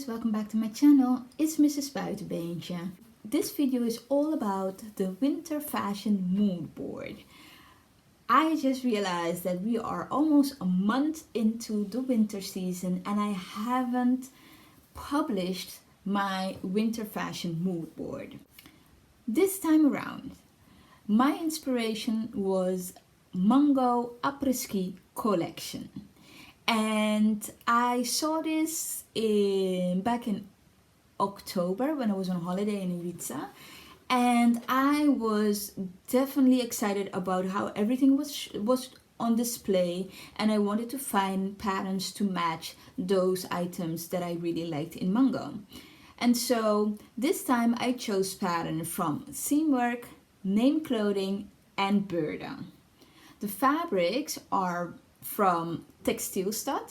guys, welcome back to my channel. It's Mrs. Buitenbeentje. This video is all about the winter fashion mood board. I just realized that we are almost a month into the winter season and I haven't published my winter fashion mood board. This time around, my inspiration was Mango Après-Ski collection. And I saw this back in October when I was on holiday in Ibiza, and I was definitely excited about how everything was on display, and I wanted to find patterns to match those items that I really liked in Mango. And so this time I chose pattern from Seamwork, Namedclothing and Brit. The fabrics are from Textile Stad,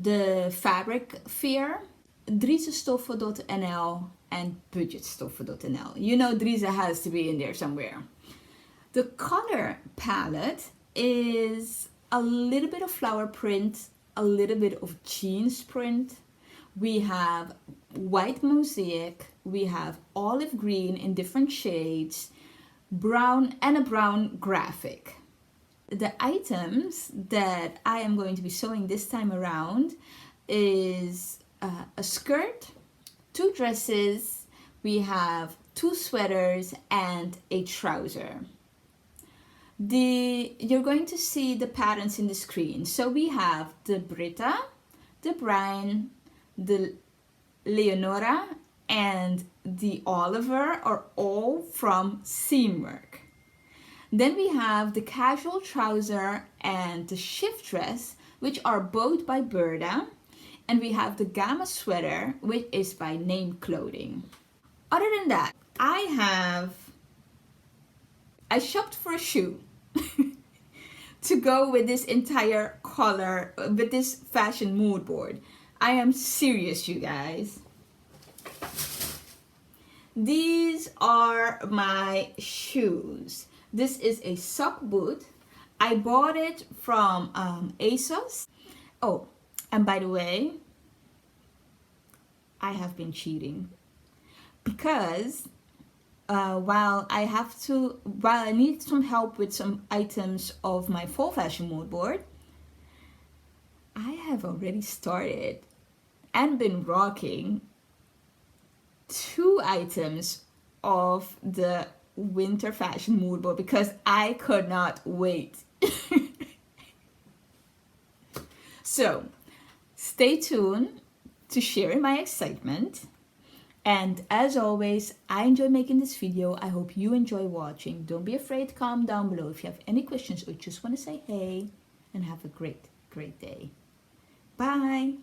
de Fabric Fair, drizestoffen.nl and budgetstoffen.nl. You know Drize has to be in there somewhere. The color palette is a little bit of flower print, a little bit of jeans print. We have white mosaic, we have olive green in different shades, brown and a brown graphic. The items that I am going to be sewing this time around is a skirt, 2 dresses, we have 2 sweaters and a trouser. You're going to see the patterns in the screen. So we have the Brit, the Bryn, the Leonora and the Oliver are all from Seamwork. Then we have the casual trouser and the shift dress, which are both by Brit, and we have the Gemma sweater, which is by Namedclothing. Other than that, I shopped for a shoe to go with this entire color, with this fashion mood board. I am serious, you guys. These are my shoes. This is a sock boot. I bought it from ASOS. Oh, and by the way, I have been cheating because while I need some help with some items of my fall fashion mood board, I have already started and been rocking 2 items of the winter fashion mood board because I could not wait. So stay tuned to share my excitement, and as always, I enjoy making this video. I hope you enjoy watching. Don't be afraid to comment down below if you have any questions or just want to say hey, and have a great day. Bye.